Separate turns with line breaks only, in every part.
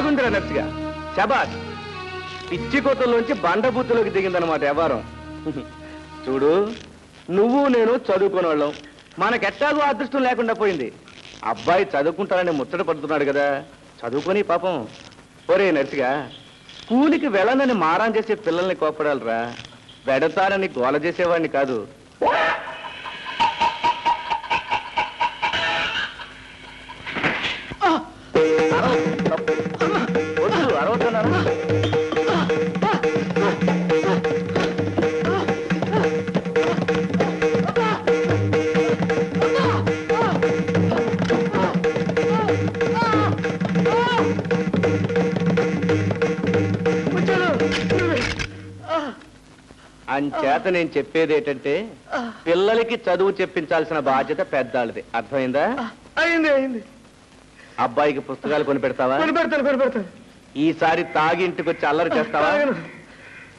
బాగుందిరా నర్సిగా, శబాష్. పిచ్చి కొత్తలోంచి బండబూతులోకి దిగిందనమాట వ్యవహారం. చూడు, నువ్వు నేను చదువుకునే వాళ్ళం, మనకెట్టాగో అదృష్టం లేకుండా పోయింది. అబ్బాయి చదువుకుంటారని ముచ్చట పడుతున్నాడు కదా, చదువుకొని పాపం. ఒరే నర్సిగా, స్కూల్కి వెళ్ళనని మారాన్ చేసే పిల్లల్ని కోపడాలరా, వెడతారని గోల చేసేవాడిని కాదు. వద్దు, అరవద్దన్నారు. అంచేత నేను చెప్పేది ఏంటంటే, పిల్లలకి చదువు చెప్పించాల్సిన బాధ్యత పెద్దాళ్ళది. అర్థమైందా?
అయింది అయింది.
అబ్బాయికి పుస్తకాలు కొనిపెడతావా?
కొనిపెడతాను.
ఈసారి తాగి ఇంటికి వచ్చి అల్లరి చేస్తావా?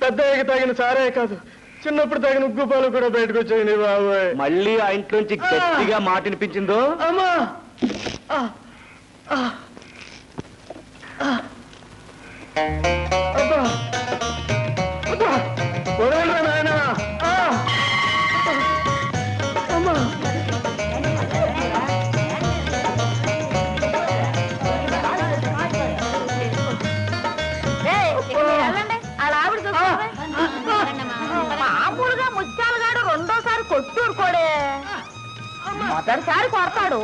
పెద్దయ్యకి తాగిన సారే కాదు, చిన్నప్పుడు తాగిన ఉగ్గు పాలు కూడా బయటకు వచ్చాయి బాబోయ్.
మళ్ళీ ఆ ఇంట్లోంచి గట్టిగా మాట వినిపించిందో?
అమ్మా నాయనా. అమ్మా
మామూలుగా ముత్యాలగాడు రెండోసారి కొట్టూరుకోడే, మొదటిసారి కొడతాడు,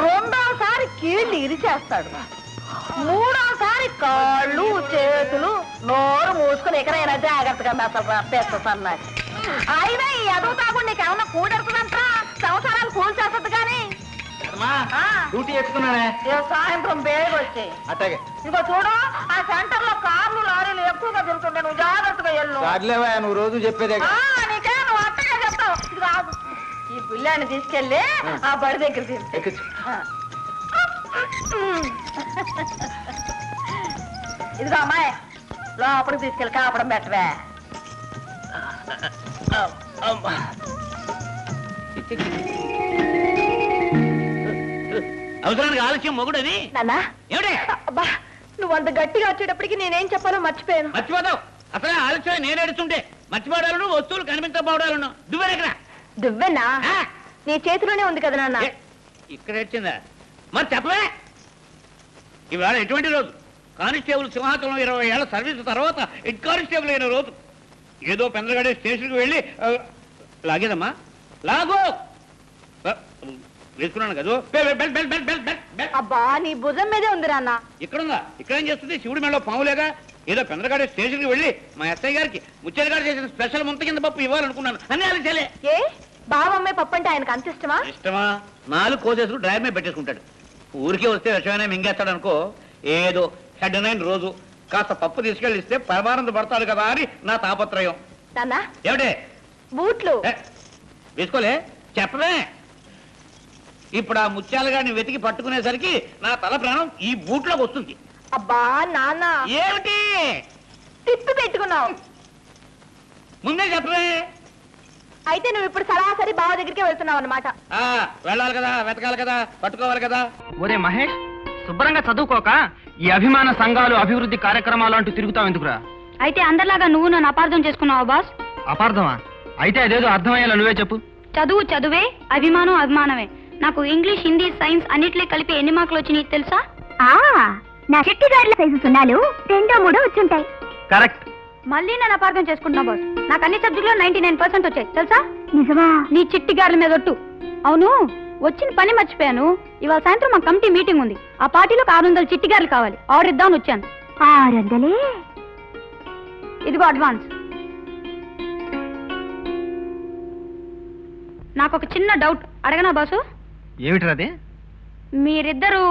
రెండోసారి కీళ్ళు ఇరిచేస్తాడు, మూడోసారి కాళ్ళు చేతులు నోరు మూసుకుని ఎక్కడైనా జాగ్రత్తగా మెత్తన్నాడు. అయినా ఈ ఎదుగు తాగుడు నీకేమన్నా కూడెడుతుందంటా, సంవత్సరాలు కూల్ చేస్తుంది కానీ.
డ్యూటీ ఎక్కుతున్నానే,
సాయంత్రం బేగ వచ్చాయి.
అట్టాగే.
ఇంకో చూడు, ఆ సెంటర్ లో కార్లు లారీలు ఎక్కువగా తిరుగుతుండే, నువ్వు జాగ్రత్తగా వెళ్ళు.
నువ్వు రోజు చెప్పేదే.
నీకే నువ్వు అట్టగా చెప్తావు. ఇది రాదు, ఈ పిల్లాన్ని తీసుకెళ్ళి ఆ బడి దగ్గర తీసుకు. ఇదిగో అమ్మాయి, లోపలికి తీసుకెళ్ళి కాపడం పెట్టవే.
అవసరానికి ఆలస్యం మొగుడని.
నాన్నా, అబ్బా, నువ్వు అంత గట్టిగా వచ్చేటప్పటికి నేనేం చెప్పాలో మర్చిపోయాను.
మర్చిపోతావు, అసలే ఆలస్యం నేను ఎడుతుంటే మర్చిపోవడాలను, వస్తువులు కనిపించబోవడాలను. దువ్వెనెక్కడ?
దువ్వెనా నీ చేతిలోనే ఉంది కదా నాన్న.
ఇక్కడ వచ్చిందా? మరి చెప్పవే. ఇవాళ ఎటువంటి రోజు? కానిస్టేబుల్ సింహాచలం 20 ఏళ్ల సర్వీస్ తర్వాత హెడ్ కానిస్టేబుల్ అయిన రోజు. ఏదో పెందరగడే స్టేషన్కి వెళ్ళి లాగేదమ్మా, లాగో వేసుకున్నాను కదా.
అబ్బా, నీ భుజం మీదే ఉంది నాన్న.
ఇక్కడుందా? ఇక్కడేం చేస్తుంది? శివుడి మెడలో పాములేగా. ఏదో పెందరగాడే స్టేషన్కి వెళ్ళి మా ఎస్ఐ గారికి ముచ్చటగాడు చేసిన స్పెషల్ ముంత కింద పప్పు ఇవ్వాలనుకున్నాను. అన్నీ ఆలోచాలే.
ఏ బావమ్మే పప్పు అంటే ఆయనకు అంత ఇష్టమా?
ఇష్టమా? 4 కోసేసుకు డ్రైవర్ మీద పెట్టేసుకుంటాడు. ఊరికే వస్తే విషయమైనా మింగేస్తాడు అనుకో. ఏదో హెడ్ 9 రోజు కాస్త పప్పు తీసుకెళ్ళిస్తే పరమానంద పడతాడు కదా అని నా తాపత్రయం.
నాన్న,
ఏమిటే
బూట్లు
వేసుకోలే? చెప్పవే. ఇప్పుడు ఆ ముత్యాలుగాడిని వెతికి పట్టుకునేసరికి నా తల ప్రాణం ఈ బూట్లోకి వస్తుంది.
అబ్బా నాన్న,
ఏమిటి
తిప్పి పెట్టుకున్నావు?
ముందే చెప్పవే.
అయితే నువ్వు ఇప్పుడు సరాసరి బావ దగ్గరికి వెళ్తున్నావు అన్నమాట.
వెళ్ళాలి కదా, వెతకాలి కదా, పట్టుకోవాలి కదా.
ఒరే మహేష్, శుభ్రంగా చదువుకోక ఈ అభిమాన సంఘాలు, అభివృద్ధి కార్యక్రమాలు అంటూ తిరుగుతావు ఎందుకురా?
అయితే అందరిలాగా నువ్వు నన్ను అపార్థం చేసుకున్నావా బాస్?
అపార్థమా? అయితే అదేదో అర్థమయ్యేలా నువ్వే చెప్పు.
చదువు చదువే, అభిమానం అభిమానమే. నాకు ఇంగ్లీష్, హిందీ, సైన్స్ అన్నిట్లో కలిపి ఎన్ని మార్కులు వచ్చినాయి తెలుసా?
నా చిట్టి గారిల సైజు సున్నాలు 2, 3 వచ్చుంటాయి.
కరెక్ట్.
మళ్ళీ నన్ను అపార్థం చేసుకుంటున్నావు బాస్. నాకు అన్ని సబ్జెక్టులో 99% వచ్చాయి తెలుసా?
నిజమా?
నీ చిట్టి గారిల మీద ఒట్టు. అవును, వచ్చిన పని మర్చిపోయాను. ఇవాళ సాయంత్రం మా కమిటీ మీటింగ్ ఉంది. ఆ పార్టీలో 600 చిట్టి గారులు కావాలి. ఆర్డర్ ఇద్దామని వచ్చాను.
600?
ఇదిగో అడ్వాన్స్. నాకు ఒక చిన్న డౌట్, అడగనా బాసు?
ఏమిటది?
మీరిద్దరు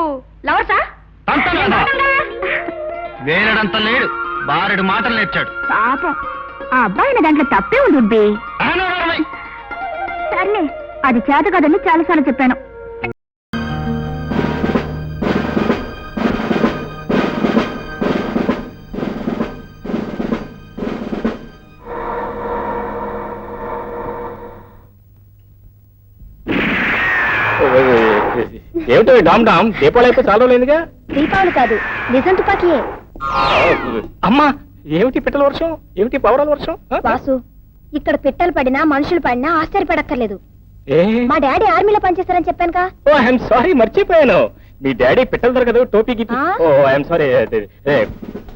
లవర్సా?
వేరడంత లేడు, బారెడు మాటలు నేర్చాడు.
పాపం, ఆ అబ్బాయి దాంట్లో తప్పే ఉంది. సర్లే, అది చేత కదని చాలాసార్లు చెప్పాను.
ఏమిటో డామ్ డామ్ దీపావళి అయితే చాలా రోజులైందిగా.
దీపావళి కాదు, నిజం తుపాకీయే.
అమ్మా ఏమిటి పిట్టల వర్షం, ఏమిటి పవరాల వర్షం?
వాసు, ఇక్కడ పిట్టలు పడినా మనుషులు పడినా ఆశ్చర్యపడక్కర్లేదు.
ఏ
మా డాడీ ఆర్మీలో పనిచేస్తారని చెప్పానుగా.
ఓ ఐఎమ్ సారీ, మర్చిపోయాను. మీ డాడీ పిట్టలు దొరకదు, టోపీ గిట్టి.
ఆ?
Oh I'm sorry.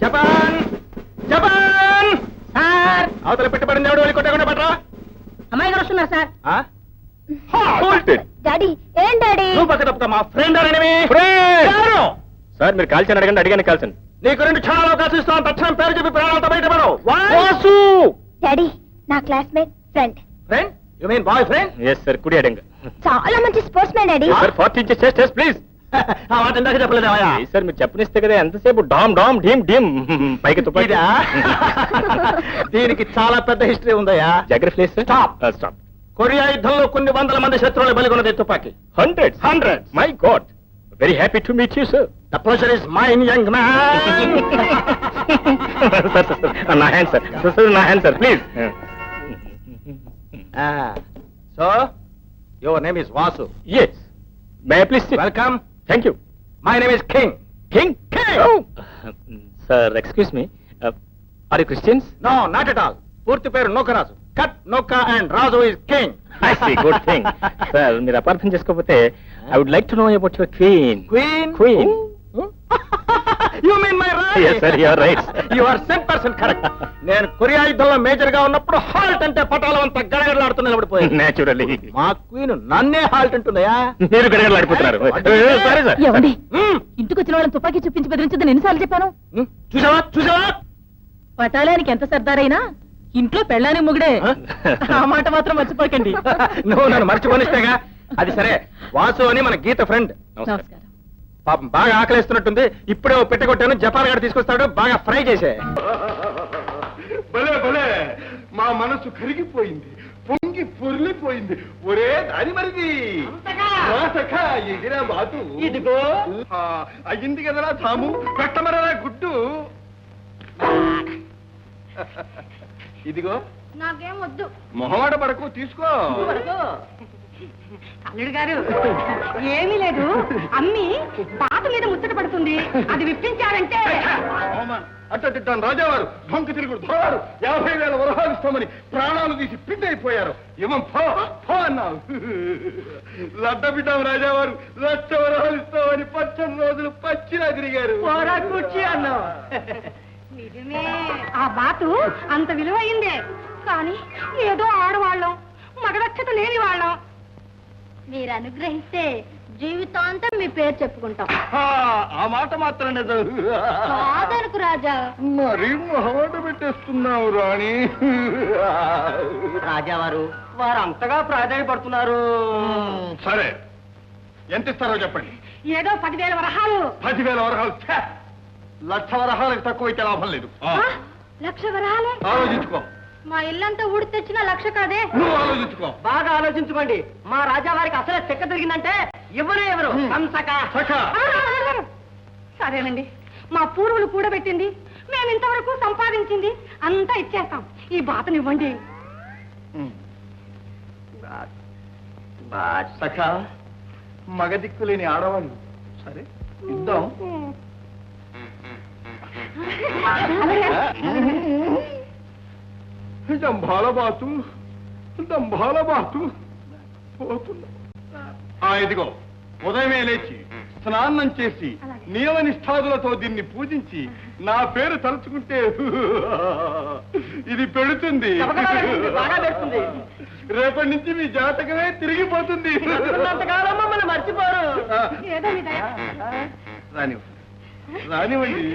Japan Japan sir, అవతల పెట్టబడింది ఎవడు, వెళ్ళి కొట్టకుండా పట్టరా.
అమ్మాయి గారు వస్తున్నారు సార్. డాడీ, ఏం డాడీ?
నువ్వు పక్క తప్పుతా, మా ఫ్రెండ్ సార్. మీరు కాల్చని అడగండి, అడిగాను కాల్చండి. నీకు 2 క్షణాలు అవకాశం ఇస్తాను, తక్షణం పేరు చెప్పి ప్రాణాలతో బయటపడవు.
డాడీ, నా classmate friend.
Friend, you mean boyfriend? Yes sir, కుడి అడంగ.
చాలా మంచి sportsman daddy.
Sir 40 inches chest please. ఆ మాట ఇందాక చెప్పలేదు సార్, మీరు చెప్పనిస్తే కదా ఎంతసేపు డామ్ డామ్ ఢీమ్ ఢీమ్ పైకి తుపాకీ. దీనికి చాలా పెద్ద హిస్టరీ ఉందయ్యా. Geography stop. కొరియా యుద్ధంలో కొన్ని వందల మంది శత్రువులు బలిగొన్నది తుపాకీ. Hundreds. My God, very happy to meet you sir. The pleasure is mine young man. నా హ్యాండ్ సార్, నా hand sir please. So your name is Vasu? Yes. May I please? Welcome. Thank you. My name is king. King? Sir excuse me, are you Christians? No, not at all. పూర్తి పేరు Nookaraju. Cut Nooka and Raju is king. I see, good thing. Sir మీరు అపార్థం చేసుకోకపోతే I would like to know about your queen. Queen? You mean my right? Yes sir, you are right. You are 100% correct. నేను Korea యుద్ధంలో major గా ఉన్నప్పుడు halt అంటే పటాలం అంతా గడగడలాడుతూ నిలబడిపోయాను. Naturally. మా క్వీన్ నన్నే హాల్ట్ అంటున్నాయా? మీరు గడగడలాడిపోతున్నారు. Sorry sir.
ఏమండి, ఇంటికి వచ్చిన వాళ్ళని తుపాకీ చూపించి బెదిరించదని ఎన్నిసార్లు చెప్పాను?
చూసావా?
పటాలానికి ఎంత సర్దారైనా ఇంట్లో పెళ్ళాని ముగుడే. ఆ మాట మాత్రం మర్చిపోకండి.
నువ్వు నన్ను మర్చిపోనిస్తేగా. అది సరే, వాసు అని మన గీత ఫ్రెండ్.
నమస్కారం.
పాపం బాగా ఆకలిస్తున్నట్టుంది, ఇప్పుడే పెట్టగొట్టాను. జపాన్ గారు తీసుకొస్తాడు, బాగా ఫ్రై చేసే.
భలే భలే, మా మనసు కరిగిపోయింది, పొంగి పొర్లిపోయింది. ఒరే దాని మరిది ఎగిరా బాతు. ఇదిగో అయ్యింది కదరా తాము, పెట్టమరరా గుడ్డు. ఇదిగో.
నాకేం వద్దు.
మొహమాట పడకు, తీసుకో.
అల్లుడు గారు, ఏమీ లేదు, అమ్మి బాత మీద ముచ్చట పడుతుంది, అది విప్పించారంటే.
అట్ట తిట్టాను రాజావారు, బంకు తిరుగుడు ధోరారు, 50,000 వరహాలు ఇస్తామని ప్రాణాలు తీసి పిండైపోయారు. ఏమం ఫో అన్నావు. లడ్డ బిడ్డాం రాజావారు, 1,00,000 వరహాలు ఇస్తామని 18 రోజులు పచ్చిలా తిరిగారు.
కూర్చి అన్నావు. నిజమే, ఆ బాతు అంత విలువైందే, కానీ ఏదో ఆడవాళ్ళం, మగదక్షత లేని వాళ్ళం.
మీరు అనుగ్రహిస్తే జీవితాంతం మీ పేరు చెప్పుకుంటాం.
ఆ మాట మాత్రం నిజం.
కాదనుకు రాజా.
మరి మొహమాట పెట్టేస్తున్నావు రాణి.
రాజావారు వారు అంతగా ప్రాధాన్యపడుతున్నారు.
సరే, ఎంత ఇస్తారో చెప్పండి.
ఏదో 10,000 వరహాలు.
10,000 వరహాలు? 1,00,000 వరహాలకు తక్కువ అయితే లాభం లేదు.
1,00,000 వరహాలే?
ఆలోచించుకో.
మా ఇల్లంతా ఊడి తెచ్చిన 1,00,000 కాదే.
నువ్వు ఆలోచించుకో.
బాగా ఆలోచించుకోండి. మా రాజావారికి అసలే చెక్క తిరిగిందంటే ఎవరు సరేనండి, మా పూర్వులు కూడబెట్టింది, మేము ఇంతవరకు సంపాదించింది అంతా ఇచ్చేస్తాం. ఈ బాతనివ్వండి.
సఖా, మగ దిక్కులేని ఆడవాళ్ళు. సరే ఇద్దాం. దంభాల బాతు పోతున్నా. ఇదిగో, ఉదయమే లేచి స్నానం చేసి నియమ నిష్ఠాదులతో దీన్ని పూజించి నా పేరు తలుచుకుంటే ఇది పెడుతుంది. రేపటి నుంచి మీ జాతకమే తిరిగిపోతుంది.
మర్చిపోరు.
రానివ్వండి.